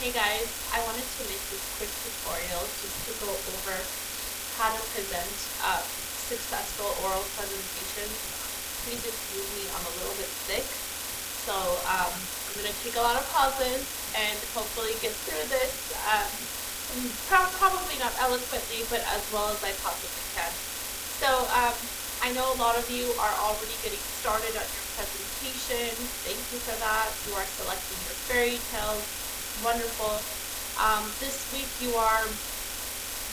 Hey guys, I wanted to make this quick tutorial just to go over how to present successful oral presentations. Please excuse me, I'm a little bit sick, so I'm going to take a lot of pauses and hopefully get through this, probably not eloquently, but as well as I possibly can. So I know a lot of you are already getting started on your presentation. Thank you for that. You are selecting your fairy tales. Wonderful. This week you are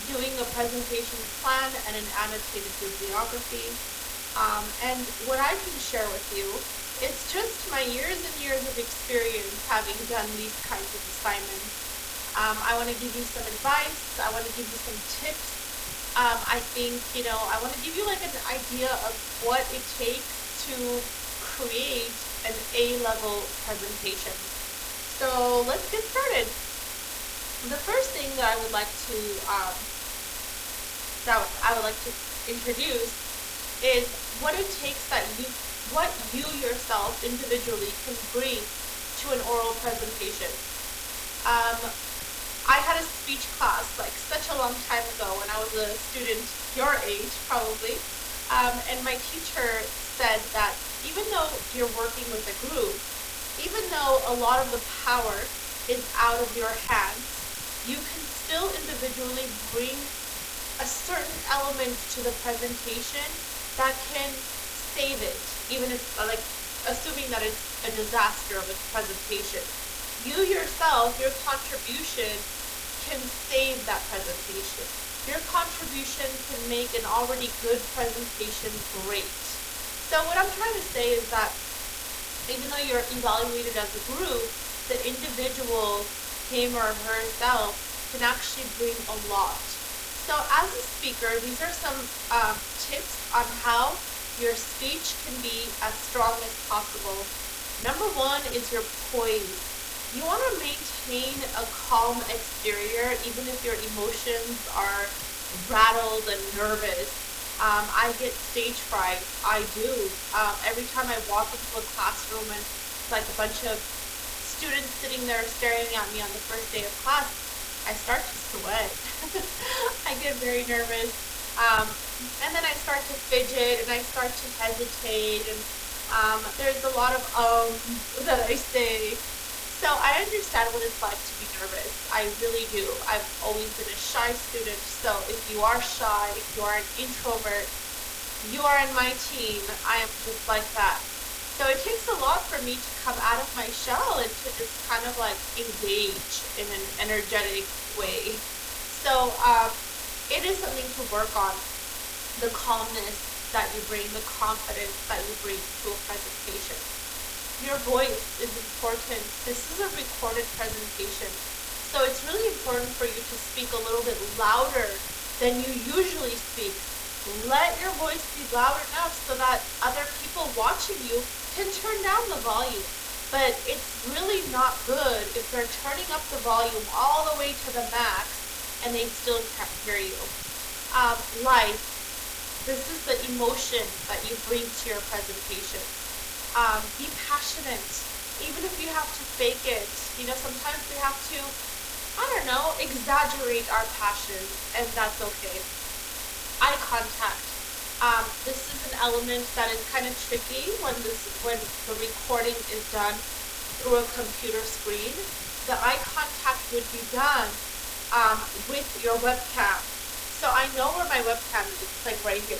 doing a presentation plan and an annotated bibliography. And what I can share with you is just my years and years of experience having done these kinds of assignments. I want to give you some advice. I want to give you some tips. I think, I want to give you like an idea of what it takes to create an A-level presentation. So let's get started. The first thing that I would like to introduce is what it takes what you yourself individually can bring to an oral presentation. I had a speech class like such a long time ago when I was a student your age probably, and my teacher said that even though you're working with a group, even though a lot of the power is out of your hands, you can still individually bring a certain element to the presentation that can save it, even if, assuming that it's a disaster of a presentation. You yourself, your contribution can save that presentation. Your contribution can make an already good presentation great. So what I'm trying to say is that even though you're evaluated as a group, the individual, him or herself, can actually bring a lot. So as a speaker, these are some tips on how your speech can be as strong as possible. Number one is your poise. You want to maintain a calm exterior even if your emotions are rattled and nervous. I get stage fright. I do. Every time I walk into a classroom and it's like a bunch of students sitting there staring at me on the first day of class, I start to sweat. I get very nervous. And then I start to fidget and I start to hesitate, and there's a lot of that I say. So I understand what it's like to be nervous. I really do. I've always been a shy student. So if you are shy, if you are an introvert, you are in my team. I am just like that. So it takes a lot for me to come out of my shell and to just kind of like engage in an energetic way. So it is something to work on. The calmness that you bring, the confidence that you bring to a presentation. Your voice is important. This is a recorded presentation, so it's really important for you to speak a little bit louder than you usually speak. Let your voice be loud enough so that other people watching you can turn down the volume. But it's really not good if they're turning up the volume all the way to the max and they still can't hear you. Life. This is the emotion that you bring to your presentation. Be passionate, even if you have to fake it. Sometimes we have to, exaggerate our passion, and that's okay. Eye contact. This is an element that is kind of tricky when the recording is done through a computer screen. The eye contact would be done with your webcam. So I know where my webcam is, it's like right here.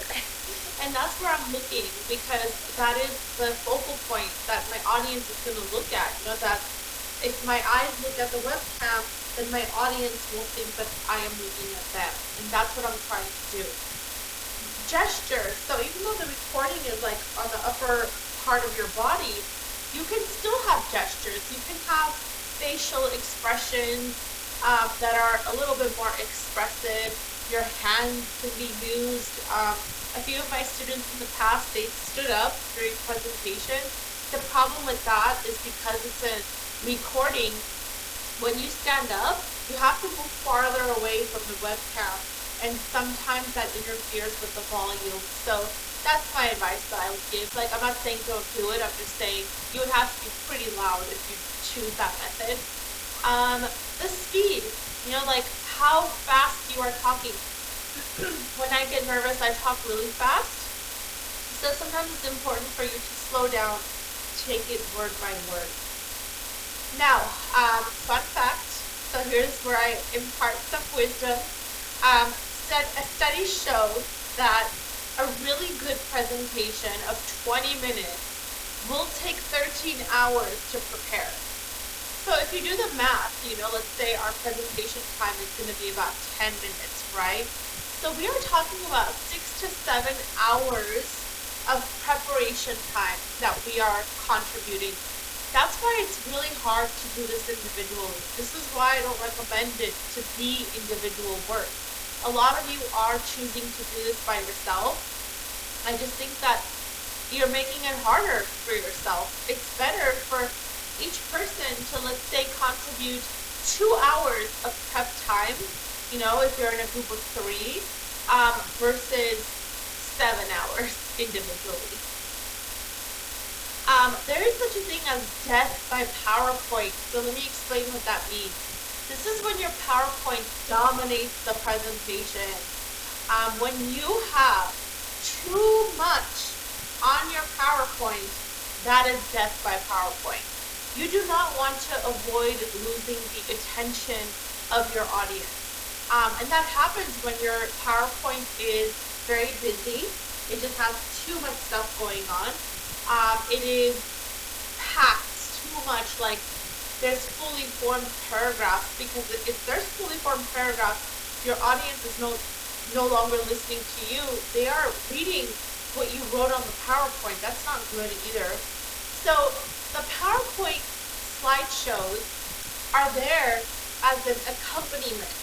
And that's where I'm looking, because that is the focal point that my audience is going to look at. That if my eyes look at the webcam, then my audience will think that I am looking at them. And that's what I'm trying to do. Gesture. So even though the recording is like on the upper part of your body, you can still have gestures. You can have facial expressions that are a little bit more expressive. Your hands can be used. A few of my students in the past, they stood up during presentation. The problem with that is because it's a recording, when you stand up, you have to move farther away from the webcam, and sometimes that interferes with the volume. So that's my advice that I would give. Like, I'm not saying don't do it, I'm just saying you would have to be pretty loud if you choose that method. Um, the speed, like how fast you are talking. When I get nervous, I talk really fast. So sometimes it's important for you to slow down, take it word by word. Now, fun fact. So here's where I impart some wisdom. A study showed that a really good presentation of 20 minutes will take 13 hours to prepare. So if you do the math, let's say our presentation time is going to be about 10 minutes, right? So we are talking about 6 to 7 hours of preparation time that we are contributing. That's why it's really hard to do this individually. This is why I don't recommend it to be individual work. A lot of you are choosing to do this by yourself. I just think that you're making it harder for yourself. It's better for each person to, let's say, contribute 2 hours of prep time, if you're in a group of 3, versus 7 hours individually. There is such a thing as death by PowerPoint. So let me explain what that means. This is when your PowerPoint dominates the presentation. When you have too much on your PowerPoint, that is death by PowerPoint. You do not want to avoid losing the attention of your audience. And that happens when your PowerPoint is very busy. It just has too much stuff going on. It is packed too much, like there's fully formed paragraphs, because if there's fully formed paragraphs, your audience is no longer listening to you. They are reading what you wrote on the PowerPoint. That's not good either. So the PowerPoint slideshows are there as an accompaniment.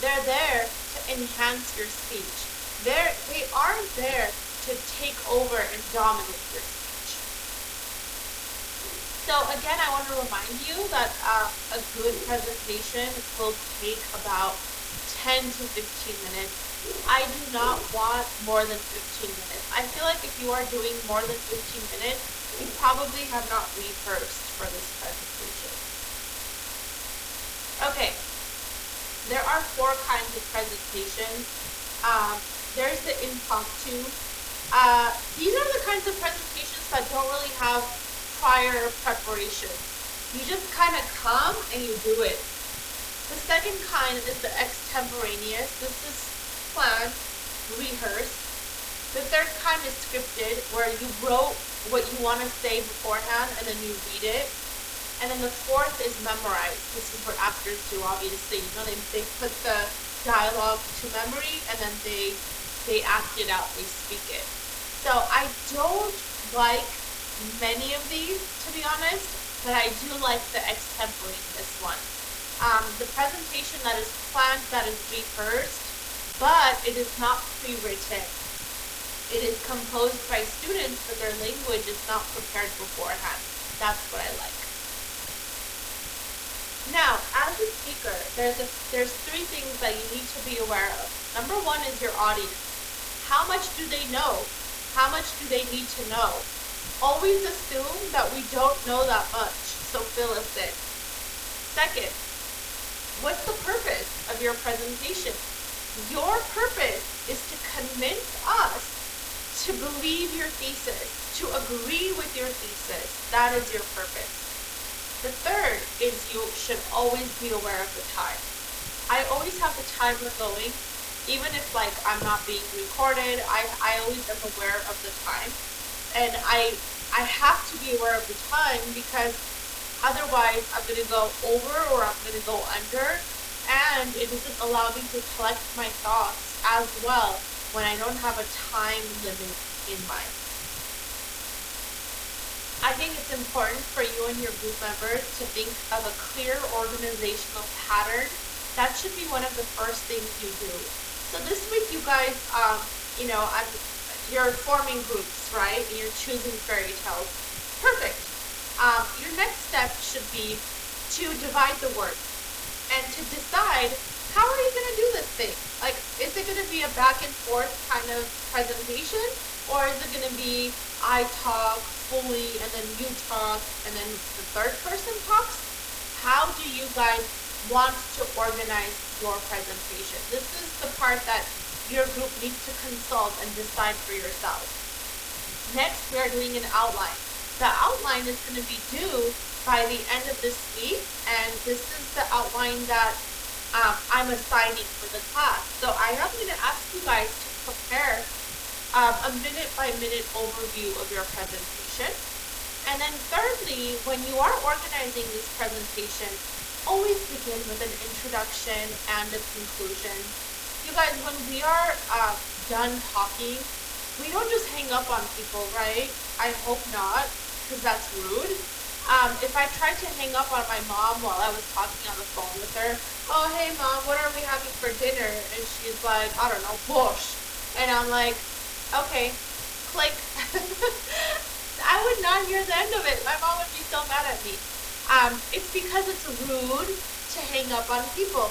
They're there to enhance your speech. They aren't there to take over and dominate your speech. So again, I want to remind you that a good presentation will take about 10 to 15 minutes. I do not want more than 15 minutes. I feel like if you are doing more than 15 minutes, you probably have not rehearsed for this presentation. Okay, there are 4 kinds of presentations. There's the impromptu. These are the kinds of presentations that don't really have prior preparation. You just kind of come and you do it. The second kind is the extemporaneous. This is planned, rehearsed. The third kind is scripted, where you wrote what you want to say beforehand and then you read it. And then the fourth is memorized. This is what actors do, obviously. They put the dialogue to memory and then they act it out, they speak it. So I don't like many of these, to be honest, but I do like the extemporaneous one. The presentation that is planned, that is rehearsed, but it is not pre-written. It is composed by students, but their language is not prepared beforehand. That's what I like. Now, as a speaker, there's 3 things that you need to be aware of. Number 1 is your audience. How much do they know? How much do they need to know? Always assume that we don't know that much, so fill us in. Second, what's the purpose of your presentation? Your purpose is to convince us to believe your thesis, to agree with your thesis. That is your purpose. The third is you should always be aware of the time. I always have the timer going, even if I'm not being recorded. I always am aware of the time, and I have to be aware of the time, because otherwise I'm going to go over or I'm going to go under, and it doesn't allow me to collect my thoughts as well when I don't have a time limit in mind. I think it's important for you and your group members to think of a clear organizational pattern. That should be one of the first things you do. So this week, you guys, you're forming groups, right? And you're choosing fairy tales. Perfect. Your next step should be to divide the work and to decide, how are you going to do this thing? Is it going to be a back and forth kind of presentation? Or is it going to be I talk fully and then you talk and then the third person talks? how do you guys want to organize your presentation? This is the part that your group needs to consult and decide for yourselves. Next, we are doing an outline. The outline is going to be due by the end of this week, and this is the outline that I'm assigning for the class. So I am going to ask you guys to prepare a minute-by-minute overview of your presentation. And then thirdly, when you are organizing this presentation, always begin with an introduction and a conclusion. You guys, when we are done talking, we don't just hang up on people, right? I hope not, because that's rude. If I tried to hang up on my mom while I was talking on the phone with her, oh, hey mom, what are we having for dinner? And she's like, I don't know, borscht. And I'm like, okay, click. I would not hear the end of it. My mom would be so mad at me. It's because it's rude to hang up on people.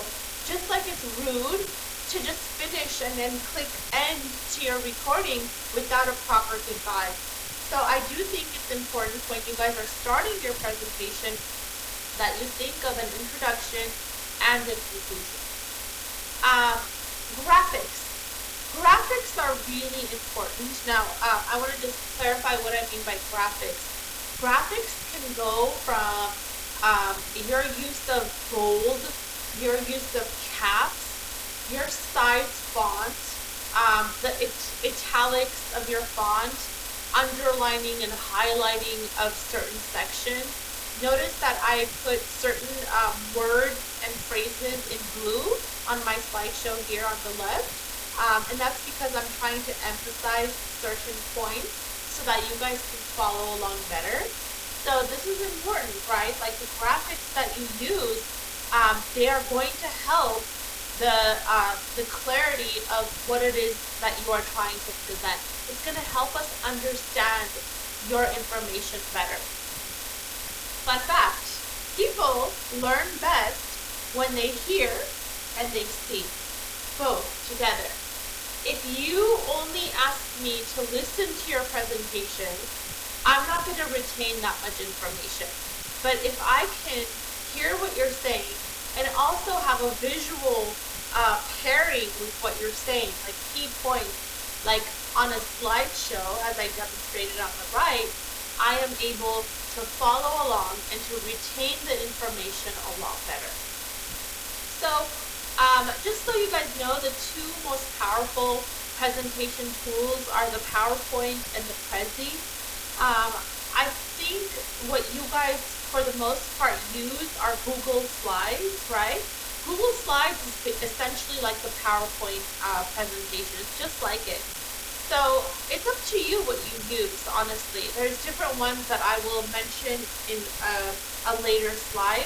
Just like it's rude to just finish and then click end to your recording without a proper goodbye. So I do think it's important when you guys are starting your presentation that you think of an introduction and a conclusion. Graphics. Graphics are really important. Now, I want to just clarify what I mean by graphics. Graphics can go from your use of bold, your use of caps, your size font, the italics of your font, underlining and highlighting of certain sections. Notice that I put certain words and phrases in blue on my slideshow here on the left. And that's because I'm trying to emphasize certain points so that you guys can follow along better. So this is important, right? Like the graphics that you use, they are going to help the clarity of what it is that you are trying to present. It's going to help us understand your information better. Fun fact, people learn best when they hear and they see, both together. If you only ask me to listen to your presentation, I'm not going to retain that much information. But if I can hear what you're saying and also have a visual pairing with what you're saying, like key points, like on a slideshow, as I demonstrated on the right, I am able to follow along and to retain the information a lot better. So, just so you guys know, the two most powerful presentation tools are the PowerPoint and the Prezi. I think what you guys, for the most part, use are Google Slides, right? Google Slides is essentially like the PowerPoint presentation. It's just like it. So it's up to you what you use, honestly. There's different ones that I will mention in a later slide,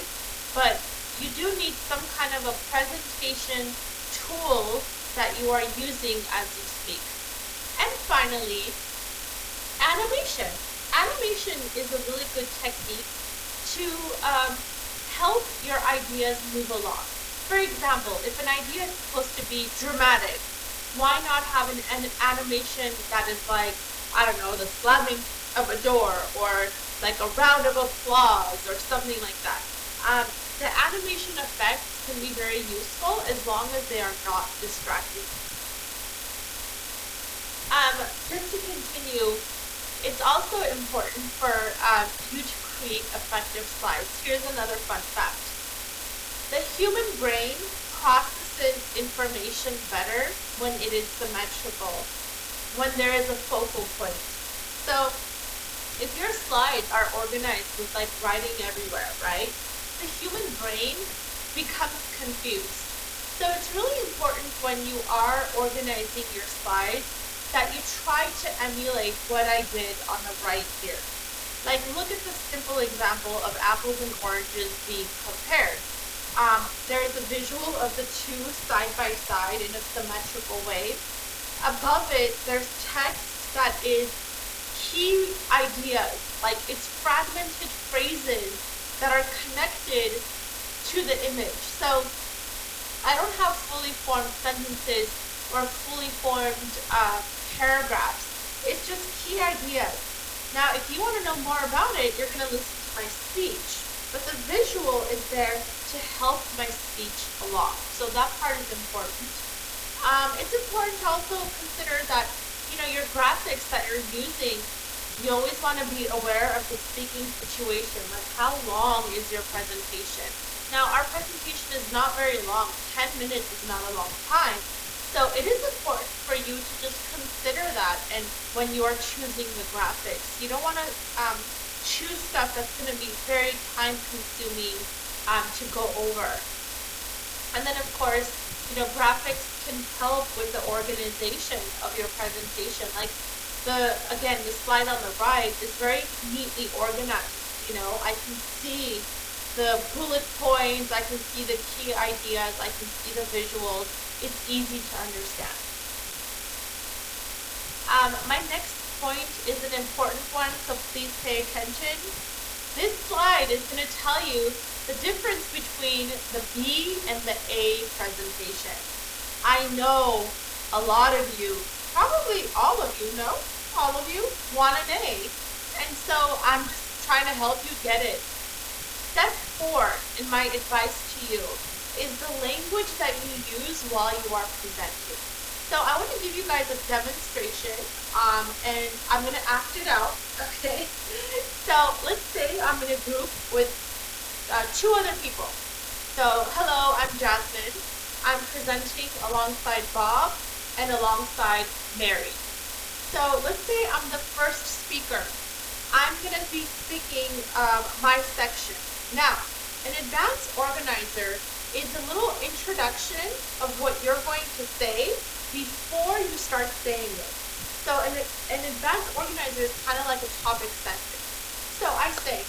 but you do need some kind of a presentation tool that you are using as you speak. And finally, animation. Animation is a really good technique to help your ideas move along. For example, if an idea is supposed to be dramatic, why not have an animation that is like, I don't know, the slamming of a door or like a round of applause or something like that. The animation effects can be very useful as long as they are not distracting. Just to continue, it's also important for you to create effective slides. Here's another fun fact. The human brain processes information better when it is symmetrical, when there is a focal point. So if your slides are organized with like writing everywhere, right, the human brain becomes confused. So it's really important when you are organizing your slides that you try to emulate what I did on the right here. Like, look at the simple example of apples and oranges being compared. There is a visual of the two side by side in a symmetrical way. Above it, there's text that is key ideas, like it's fragmented phrases that are connected to the image. So I don't have fully formed sentences or fully formed paragraphs. It's just key ideas. Now, if you want to know more about it, you're going to listen to my speech. but the visual is there to help my speech along. So that part is important. It's important to also consider that, your graphics that you're using, you always want to be aware of the speaking situation, like how long is your presentation. Now, our presentation is not very long. 10 minutes is not a long time. So it is important for you to just consider that, and when you are choosing the graphics, you don't want to choose stuff that's going to be very time consuming to go over. And then of course, graphics can help with the organization of your presentation. Like the slide on the right is very neatly organized. I can see the bullet points, I can see the key ideas, I can see the visuals. It's easy to understand. My next point is an important one, so please pay attention. This slide is going to tell you the difference between the B and the A presentation. I know a lot of you, probably all of you, want an A. And so I'm just trying to help you get it. Step 4 in my advice to you is the language that you use while you are presenting. So I want to give you guys a demonstration, and I'm going to act it out, okay? So let's say I'm in a group with 2 other people. So hello, I'm Jasmine. I'm presenting alongside Bob and alongside Mary. So let's say I'm the first speaker. I'm going to be speaking my section. Now, an advanced organizer is a little introduction of what you're going to say before you start saying it. So an advanced organizer is kind of like a topic sentence. So I say,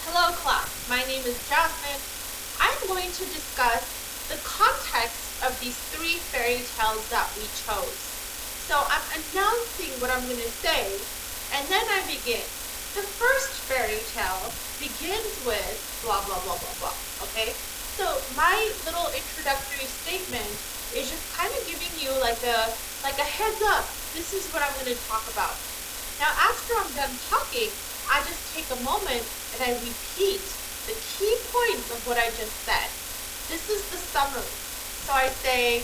hello class, my name is Jasmine. I'm going to discuss the context of these 3 fairy tales that we chose. So I'm announcing what I'm going to say, and then I begin. The first fairy tale begins with blah, blah, blah, blah, blah, okay? So my little introductory statement is just kind of giving you like a heads up. This is what I'm going to talk about. Now, after I'm done talking, I just take a moment and I repeat the key points of what I just said. This is the summary. So I say,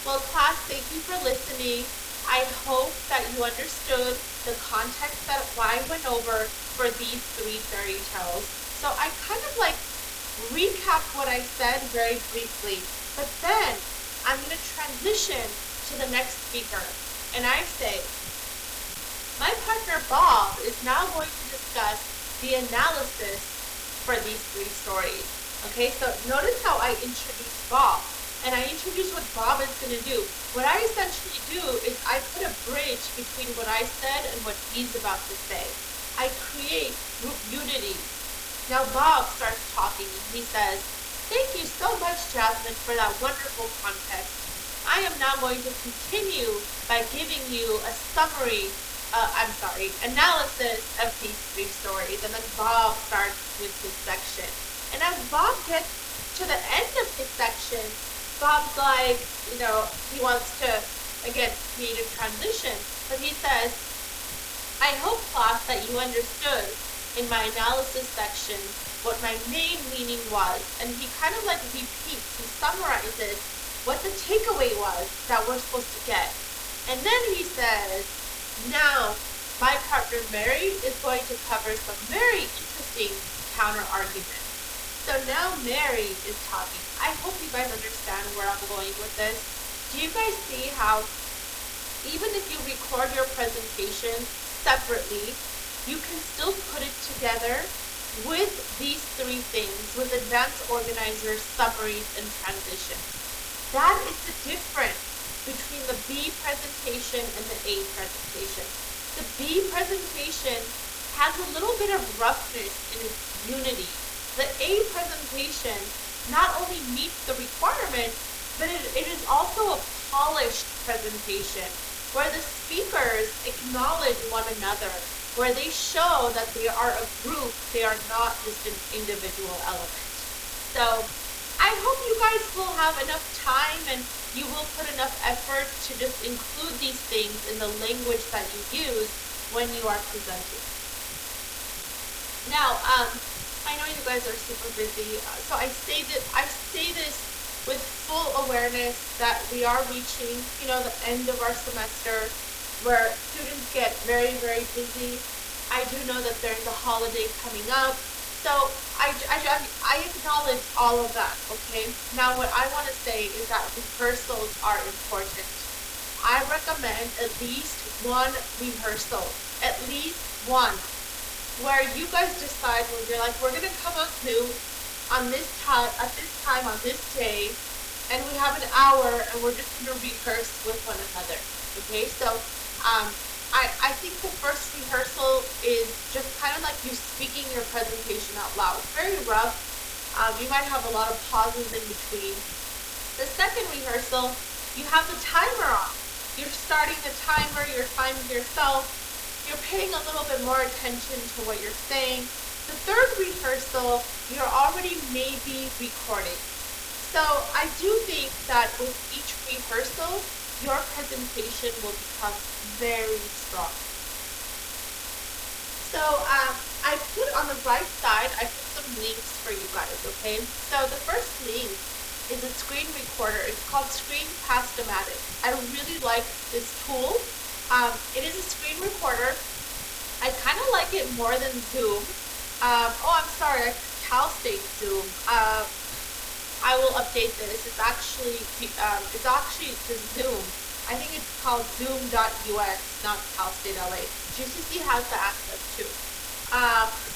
well, class, thank you for listening. I hope that you understood the context that I went over for these 3 fairy tales. So I kind of like recap what I said very briefly, but then I'm going to transition to the next speaker. And I say, my partner Bob is now going to discuss the analysis for these 3 stories. Okay, so notice how I introduce Bob, and I introduce what Bob is going to do. What I essentially do is I put a bridge between what I said and what he's about to say. I create group unity. Now Bob starts talking and he says, thank you so much, Jasmine, for that wonderful context. I am now going to continue by giving you a analysis of these 3 stories. And then Bob starts with his section. And as Bob gets to the end of his section, Bob's like, he wants to, again, create a transition. But he says, I hope, class, that you understood in my analysis section what my main meaning was. And he kind of like repeats, he summarizes what the takeaway was that we're supposed to get. And then he says, now my partner Mary is going to cover some very interesting counter arguments. So now Mary is talking. I hope you guys understand where I'm going with this. Do you guys see how even if you record your presentation separately, you can still put it together with these 3 things, with advanced organizers, summaries, and transitions. That is the difference between the B presentation and the A presentation. The B presentation has a little bit of roughness in its unity. The A presentation not only meets the requirements, but it is also a polished presentation where the speakers acknowledge one another, where they show that they are a group, they are not just an individual element. So I hope you guys will have enough time and you will put enough effort to just include these things in the language that you use when you are presenting. Now, I know you guys are super busy, so I say this with full awareness that we are reaching, the end of our semester, where students get very, very busy. I do know that there's a holiday coming up, so I acknowledge all of that. Okay. Now, what I want to say is that rehearsals are important. I recommend at least one rehearsal, at least one, where you guys decide when you're like, we're gonna come on Zoom on this time at this time on this day, and we have an hour, and we're just gonna rehearse with one another. Okay, so um, I think the first rehearsal is just kind of like you speaking your presentation out loud. Very rough. You might have a lot of pauses in between. The second rehearsal, you have the timer on. You're starting the timer, you're timing yourself, you're paying a little bit more attention to what you're saying. The third rehearsal, you're already maybe recording. So I do think that with each rehearsal, your presentation will become very strong. So I put on the right side, I put some links for you guys, okay? So the first link is a screen recorder. It's called Screencast-O-Matic. I really like this tool. It is a screen recorder. I kind of like it more than Zoom. I'm sorry, I put Cal State Zoom. I will update this. It's actually the Zoom. I think it's called Zoom.us, not Cal State LA. GCC has the access too.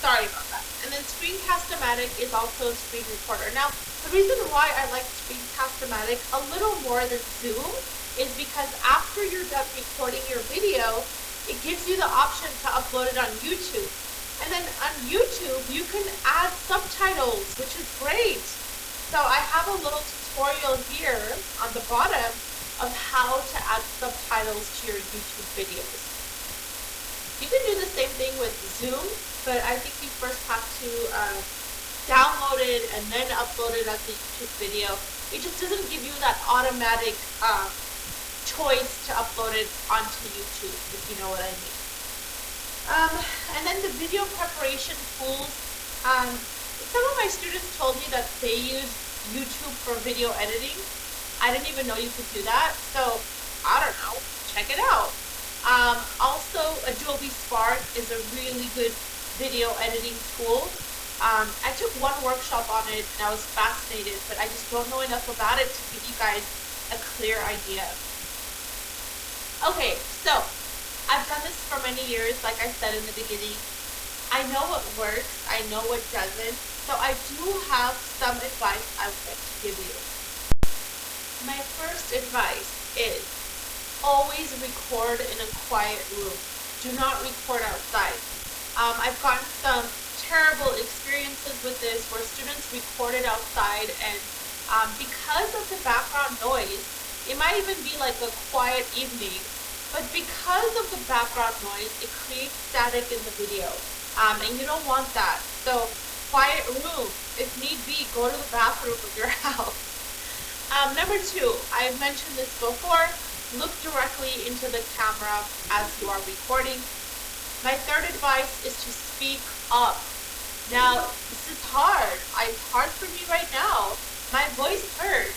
Sorry about that. And then Screencast-O-Matic is also a screen recorder. Now, the reason why I like Screencast-O-Matic a little more than Zoom is because after you're done recording your video, it gives you the option to upload it on YouTube. And then on YouTube, you can add subtitles, which is great. So I have a little tutorial here on the bottom of how to add subtitles to your YouTube videos. You can do the same thing with Zoom, but I think you first have to download it and then upload it as a YouTube video. It just doesn't give you that automatic choice to upload it onto YouTube, if you know what I mean. And then the video preparation tools. Some of my students told me that they use YouTube for video editing. I didn't even know you could do that, so I don't know. Check it out. Also, Adobe Spark is a really good video editing tool. I took one workshop on it and I was fascinated, but I just don't know enough about it to give you guys a clear idea. Okay, so I've done this for many years, like I said in the beginning. I know what works, I know what doesn't, so I do have some advice I would like to give you. My first advice is always record in a quiet room. Do not record outside. I've gotten some terrible experiences with this where students recorded outside, and because of the background noise, it might even be like a quiet evening, but because of the background noise, it creates static in the video, and you don't want that. So quiet room. If need be, go to the bathroom of your house. Number two, I've mentioned this before, look directly into the camera as you are recording. My third advice is to speak up. Now, this is hard. It's hard for me right now. My voice hurts,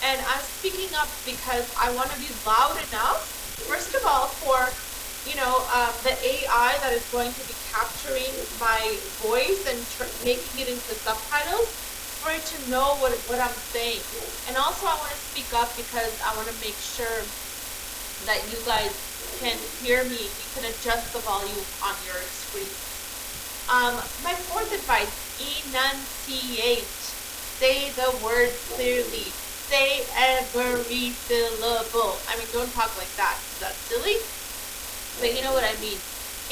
and I'm speaking up because I want to be loud enough, first of all, for the AI that is going to be capturing my voice and making it into subtitles, for it to know what I'm saying. And also I want to speak up because I want to make sure that you guys can hear me. You can adjust the volume on your screen. My fourth advice, enunciate. Say the words clearly. Say every syllable. I mean, don't talk like that. That's silly. But you know what I mean.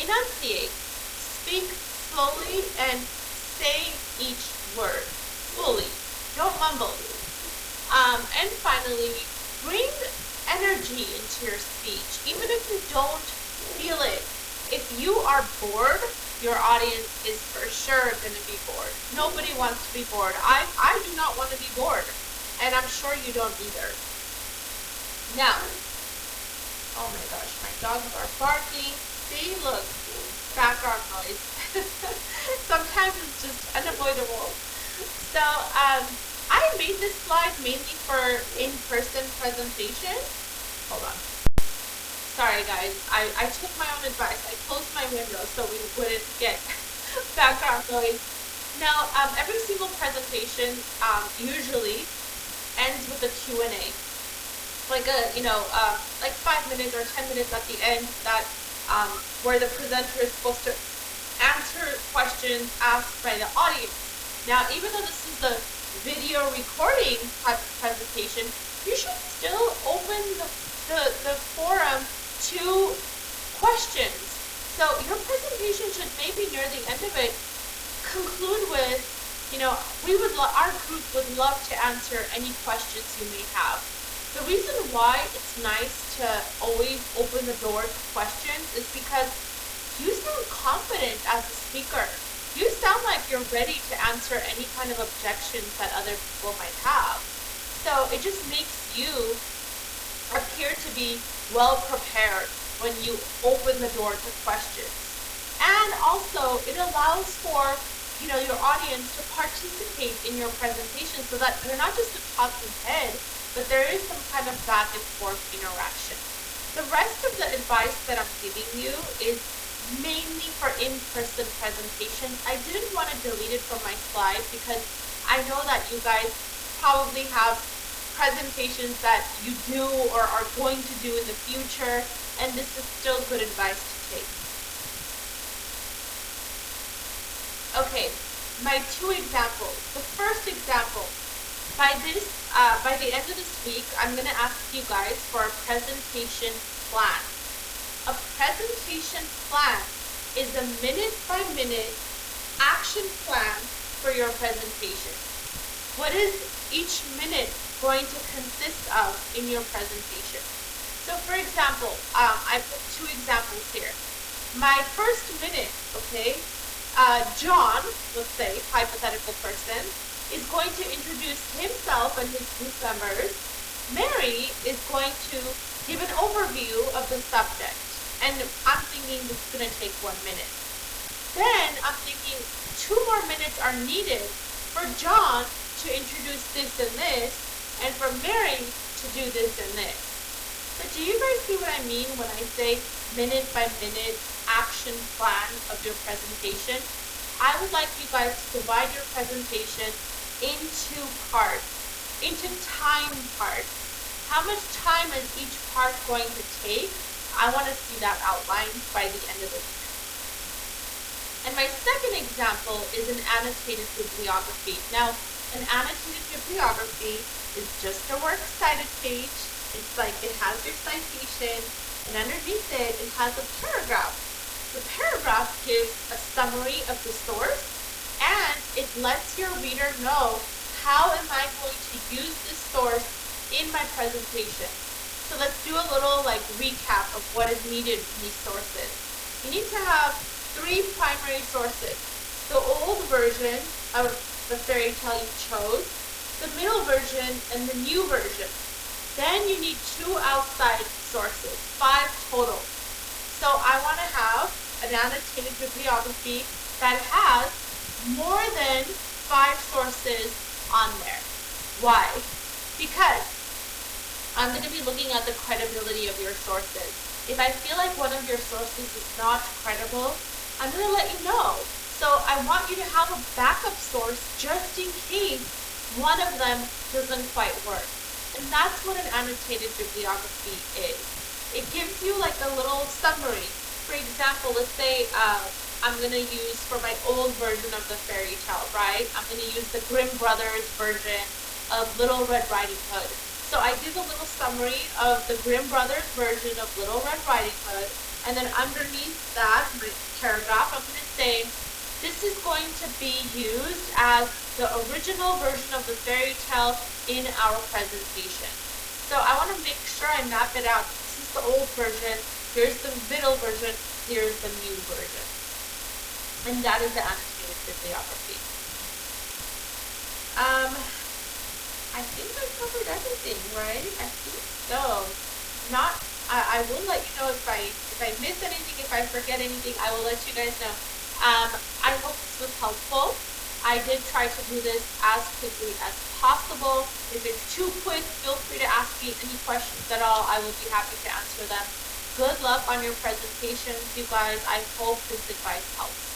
Enunciate. Speak slowly and say each word fully. Don't mumble. And finally, bring energy into your speech, even if you don't feel it. If you are bored, your audience is for sure going to be bored. Nobody wants to be bored. I do not want to be bored, and I'm sure you don't either. Now, oh my gosh, my dogs are barking. See, look, background noise. Sometimes it's just unavoidable. So I made this slide mainly for in-person presentation. Hold on. Sorry guys, I took my own advice. I closed my window so we wouldn't get background noise. Now, every single presentation usually ends with a Q&A. Like like 5 minutes or 10 minutes at the end that where the presenter is supposed to answer questions asked by the audience. Now, even though this is the video recording type of presentation, you should still open the forum to questions. So your presentation should maybe near the end of it conclude with, our group would love to answer any questions you may have. The reason why it's nice to always open the door to questions is because you sound confident as a speaker. You sound like you're ready to answer any kind of objections that other people might have. So it just makes you appear to be well prepared when you open the door to questions. And also it allows for your audience to participate in your presentation so that you're not just a talking head, but there is some kind of back and forth interaction. The rest of the advice that I'm giving you is mainly for in-person presentations. I didn't want to delete it from my slide because I know that you guys probably have presentations that you do or are going to do in the future, and this is still good advice to take. Okay, my two examples. The first example, by the end of this week, I'm going to ask you guys for a presentation plan. A presentation plan is a minute-by-minute action plan for your presentation. What is each minute going to consist of in your presentation? So for example, I put two examples here. My first minute, okay, John, let's say, hypothetical person, is going to introduce himself and his group members. Mary is going to give an overview of the subject. And I'm thinking this is going to take 1 minute. Then I'm thinking 2 more minutes are needed for John to introduce this and this, and for Mary to do this and this. So do you guys see what I mean when I say minute by minute action plan of your presentation? I would like you guys to divide your presentation into parts, into time parts. How much time is each part going to take? I want to see that outlined by the end of the week. And my second example is an annotated bibliography. Now, an annotated bibliography is just a works cited page. It's like it has your citation, and underneath it, it has a paragraph. The paragraph gives a summary of the source, and it lets your reader know how am I going to use this source in my presentation. So let's do a little recap of what is needed in these sources. You need to have 3 primary sources. The old version of the fairy tale you chose, the middle version, and the new version. Then you need 2 outside sources, 5 total. So I want to have an annotated bibliography that has more than 5 sources on there. Why? Because I'm going to be looking at the credibility of your sources. If I feel like one of your sources is not credible, I'm going to let you know. So I want you to have a backup source just in case one of them doesn't quite work. And that's what an annotated bibliography is. It gives you like a little summary. For example, let's say I'm going to use for my old version of the fairy tale, right? I'm going to use the Grimm Brothers version of Little Red Riding Hood. So I give a little summary of the Grimm Brothers version of Little Red Riding Hood, and then underneath that paragraph, I'm going to say, this is going to be used as the original version of the fairy tale in our presentation. So I want to make sure I map it out. This is the old version, here's the middle version, here's the new version. And that is the annotated bibliography. I think I covered everything, right? I think so. I will let you know if I miss anything, if I forget anything, I will let you guys know. I hope this was helpful. I did try to do this as quickly as possible. If it's too quick, feel free to ask me any questions at all. I will be happy to answer them. Good luck on your presentations, you guys. I hope this advice helps.